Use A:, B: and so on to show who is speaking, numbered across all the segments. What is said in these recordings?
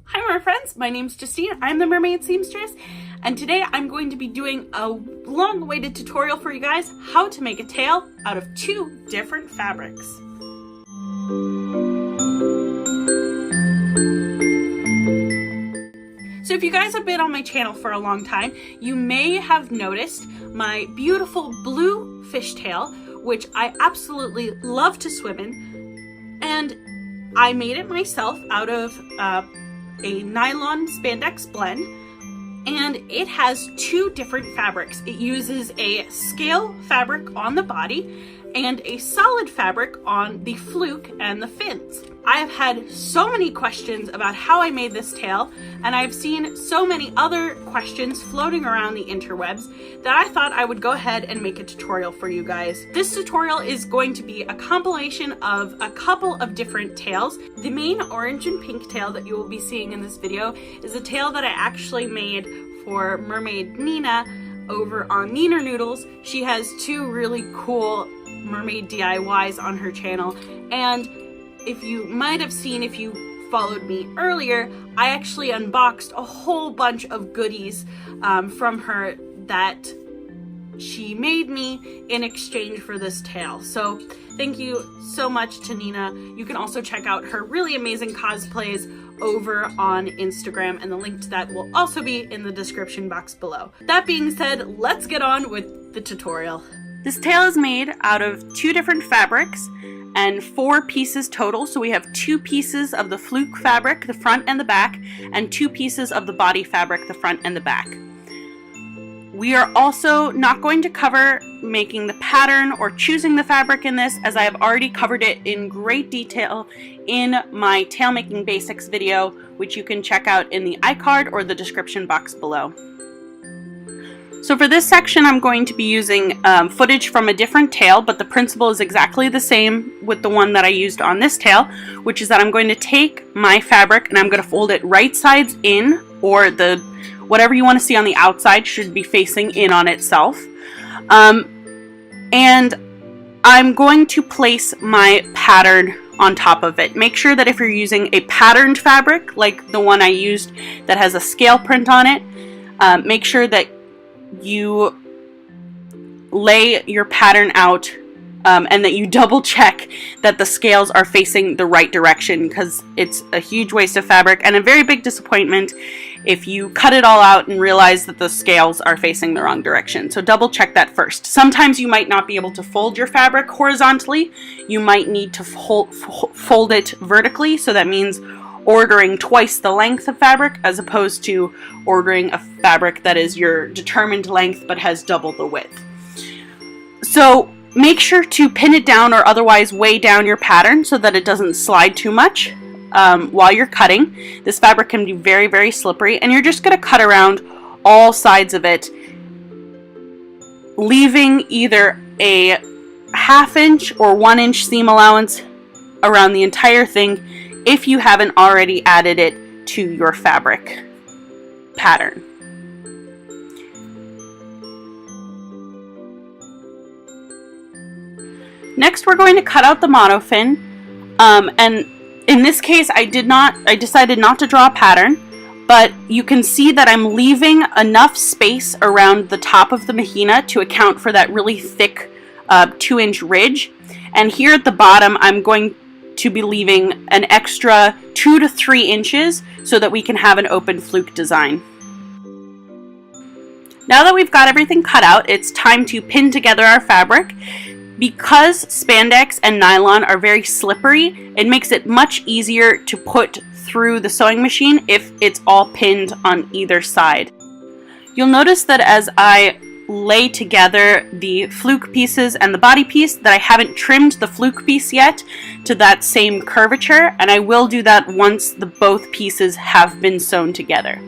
A: Hi my friends, my name's Justine, I'm the Mermaid Seamstress, and today I'm going to be doing a long-awaited tutorial for you guys how to make a tail out of two different fabrics. So if you guys have been on my channel for a long time, you may have noticed my beautiful blue fishtail, which I absolutely love to swim in, and I made it myself out of a nylon spandex blend, and it has two different fabrics. It uses a scale fabric on the body and a solid fabric on the fluke and the fins. I have had so many questions about how I made this tail, and I've seen so many other questions floating around the interwebs that I thought I would go ahead and make a tutorial for you guys. This tutorial is going to be a compilation of a couple of different tails. The main orange and pink tail that you will be seeing in this video is a tail that I actually made for Mermaid Nina over on Neener Noodles. She has two really cool mermaid DIYs on her channel, and if you might have seen, if you followed me earlier, I actually unboxed a whole bunch of goodies from her that she made me in exchange for this tail. So thank you so much to Nina. You can also check out her really amazing cosplays over on Instagram, and the link to that will also be in the description box below. That being said, let's get on with the tutorial. This tail is made out of two different fabrics and 4 pieces total. So we have 2 pieces of the fluke fabric, the front and the back, and 2 pieces of the body fabric, the front and the back. We are also not going to cover making the pattern or choosing the fabric in this, as I have already covered it in great detail in my tail making basics video, which you can check out in the iCard or the description box below. So for this section, I'm going to be using footage from a different tail, but the principle is exactly the same with the one that I used on this tail, which is that I'm going to take my fabric and I'm going to fold it right sides in, or whatever you want to see on the outside should be facing in on itself. And I'm going to place my pattern on top of it. Make sure that if you're using a patterned fabric, like the one I used that has a scale print on it, make sure that you lay your pattern out and that you double check that the scales are facing the right direction, because it's a huge waste of fabric and a very big disappointment if you cut it all out and realize that the scales are facing the wrong direction. So double check that first. Sometimes you might not be able to fold your fabric horizontally. You might need to fold it vertically, so that means ordering twice the length of fabric as opposed to ordering a fabric that is your determined length but has double the width. So make sure to pin it down or otherwise weigh down your pattern so that it doesn't slide too much while you're cutting. This fabric can be very, very slippery, and you're just going to cut around all sides of it, leaving either a 1/2 inch or 1 inch seam allowance around the entire thing if you haven't already added it to your fabric pattern. Next, we're going to cut out the monofin, and in this case I decided not to draw a pattern, but you can see that I'm leaving enough space around the top of the mahina to account for that really thick 2-inch ridge, and here at the bottom I'm going to be leaving an extra 2 to 3 inches so that we can have an open fluke design. Now that we've got everything cut out, it's time to pin together our fabric. Because spandex and nylon are very slippery, it makes it much easier to put through the sewing machine if it's all pinned on either side. You'll notice that as I lay together the fluke pieces and the body piece that I haven't trimmed the fluke piece yet to that same curvature, and I will do that once both pieces have been sewn together.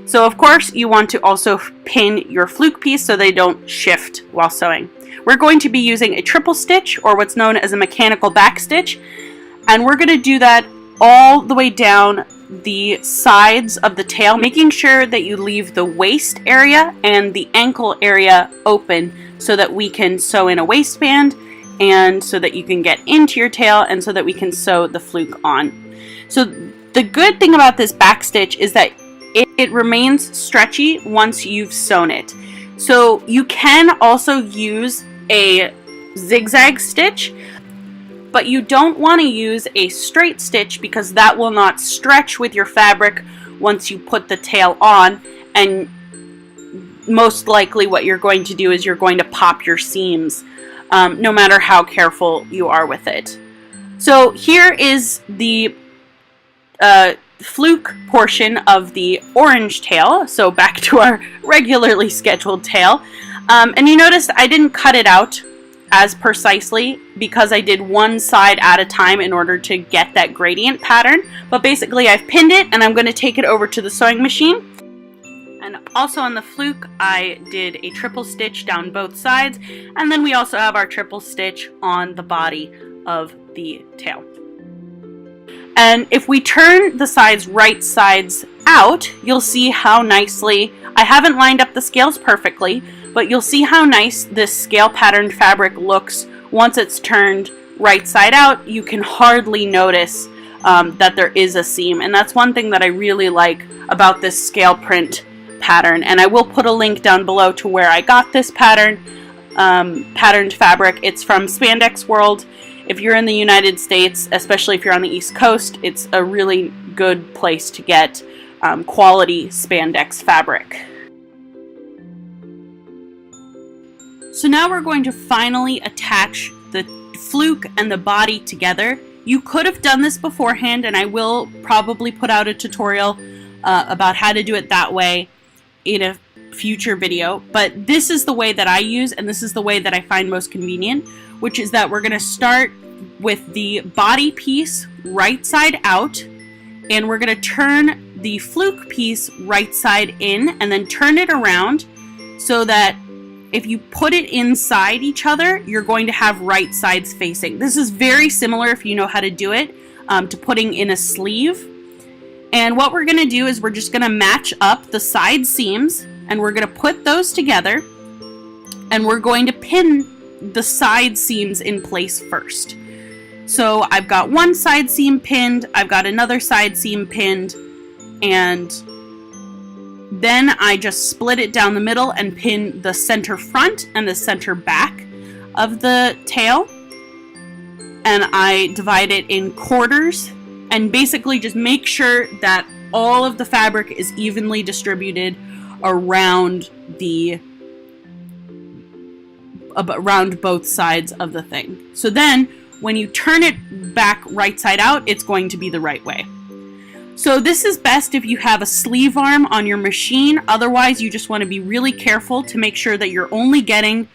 A: So of course you want to also pin your fluke piece so they don't shift while sewing. We're going to be using a triple stitch, or what's known as a mechanical back stitch, and we're going to do that all the way down the sides of the tail, making sure that you leave the waist area and the ankle area open so that we can sew in a waistband and so that you can get into your tail and so that we can sew the fluke on. So The good thing about this back stitch is that it remains stretchy once you've sewn it. So you can also use a zigzag stitch, but you don't want to use a straight stitch because that will not stretch with your fabric once you put the tail on, and most likely what you're going to do is you're going to pop your seams, no matter how careful you are with it. So here is the fluke portion of the orange tail, so back to our regularly scheduled tail. And you noticed I didn't cut it out as precisely because I did one side at a time in order to get that gradient pattern, but basically I've pinned it and I'm going to take it over to the sewing machine. And also on the fluke I did a triple stitch down both sides, and then we also have our triple stitch on the body of the tail. And if we turn the sides right sides out, you'll see how nicely, I haven't lined up the scales perfectly, but you'll see how nice this scale patterned fabric looks once it's turned right side out. You can hardly notice that there is a seam, and that's one thing that I really like about this scale print pattern. And I will put a link down below to where I got this pattern, patterned fabric. It's from Spandex World. If you're in the United States, especially if you're on the East Coast, it's a really good place to get quality spandex fabric. So now we're going to finally attach the fluke and the body together. You could have done this beforehand, and I will probably put out a tutorial about how to do it that way in a future video, but this is the way that I use, and this is the way that I find most convenient, which is that we're going to start with the body piece right side out, and we're going to turn the fluke piece right side in, and then turn it around so that if you put it inside each other, you're going to have right sides facing. This is very similar, if you know how to do it, to putting in a sleeve. And what we're going to do is we're just going to match up the side seams, and we're going to put those together, and we're going to pin the side seams in place first. So I've got one side seam pinned, I've got another side seam pinned, and then I just split it down the middle and pin the center front and the center back of the tail. And I divide it in quarters and basically just make sure that all of the fabric is evenly distributed around both sides of the thing. So then when you turn it back right side out, it's going to be the right way. So this is best if you have a sleeve arm on your machine. Otherwise, you just want to be really careful to make sure that you're only getting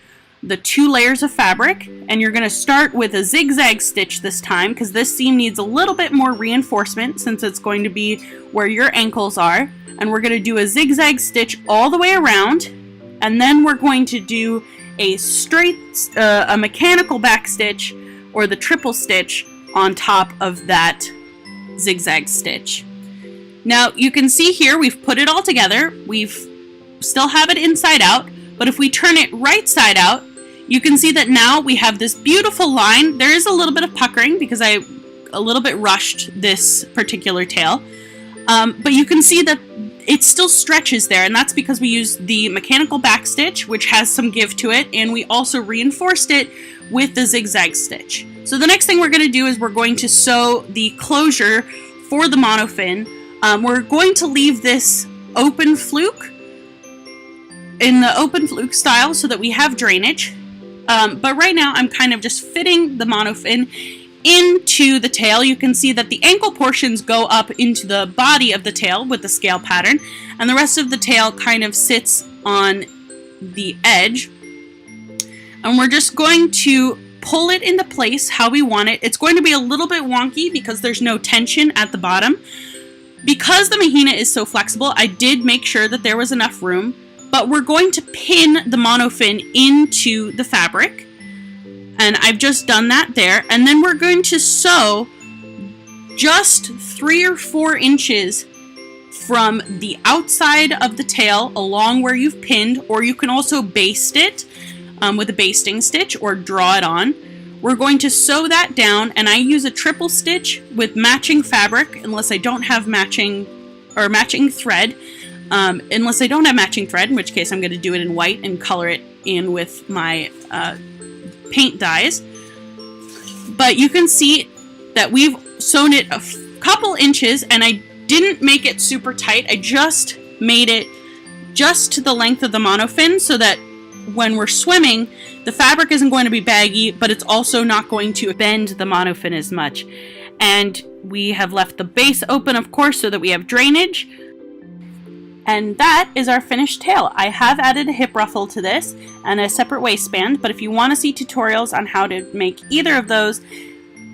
A: the 2 layers of fabric. And you're going to start with a zigzag stitch this time, because this seam needs a little bit more reinforcement since it's going to be where your ankles are. And we're going to do a zigzag stitch all the way around. And then we're going to do a straight, a mechanical back stitch, or the triple stitch on top of that zigzag stitch. Now you can see here we've put it all together. We've still have it inside out, but if we turn it right side out, you can see that now we have this beautiful line. There is a little bit of puckering because I a little bit rushed this particular tail, but you can see that it still stretches there, and that's because we used the mechanical back stitch, which has some give to it, and we also reinforced it with the zigzag stitch. So the next thing we're going to do is we're going to sew the closure for the monofin. We're going to leave this open fluke in the open fluke style so that we have drainage. But right now I'm kind of just fitting the monofin into the tail. You can see that the ankle portions go up into the body of the tail with the scale pattern, and the rest of the tail kind of sits on the edge. And we're just going to pull it into place how we want it. It's going to be a little bit wonky because there's no tension at the bottom. Because the mahina is so flexible, I did make sure that there was enough room, but we're going to pin the monofin into the fabric. And I've just done that there. And then we're going to sew just 3 or 4 inches from the outside of the tail along where you've pinned, or you can also baste it with a basting stitch or draw it on. We're going to sew that down, and I use a triple stitch with matching fabric, unless I don't have matching thread. Unless I don't have matching thread, in which case I'm going to do it in white and color it in with my paint dyes. But you can see that we've sewn it a couple inches, and I didn't make it super tight. I just made it just to the length of the monofin so that when we're swimming, the fabric isn't going to be baggy, but it's also not going to bend the monofin as much. And we have left the base open, of course, so that we have drainage. And that is our finished tail. I have added a hip ruffle to this and a separate waistband, but if you want to see tutorials on how to make either of those,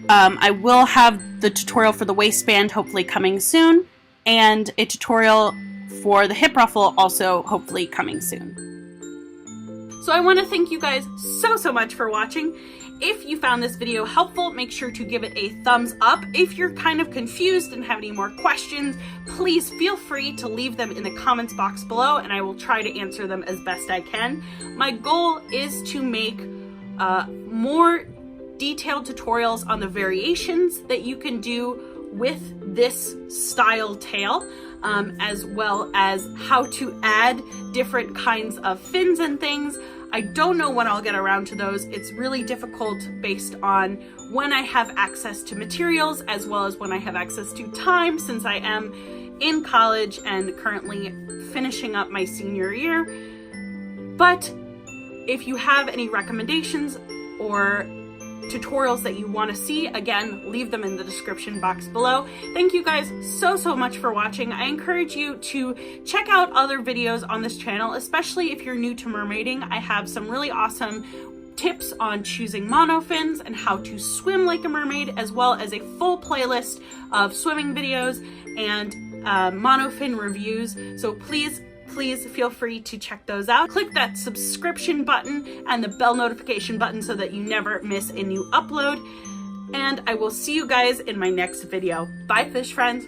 A: I will have the tutorial for the waistband hopefully coming soon, and a tutorial for the hip ruffle also hopefully coming soon. So I want to thank you guys so much for watching. If you found this video helpful, make sure to give it a thumbs up. If you're kind of confused and have any more questions, please feel free to leave them in the comments box below, and I will try to answer them as best I can. My goal is to make more detailed tutorials on the variations that you can do with this style tail, as well as how to add different kinds of fins and things. I don't know when I'll get around to those. It's really difficult based on when I have access to materials, as well as when I have access to time, since I am in college and currently finishing up my senior year. But if you have any recommendations or tutorials that you want to see, again, leave them in the description box below. Thank you guys so much for watching. I encourage you to check out other videos on this channel, especially if you're new to mermaiding. I have some really awesome tips on choosing monofins and how to swim like a mermaid, as well as a full playlist of swimming videos and monofin reviews. So please feel free to check those out. Click that subscription button and the bell notification button so that you never miss a new upload. And I will see you guys in my next video. Bye, fish friends.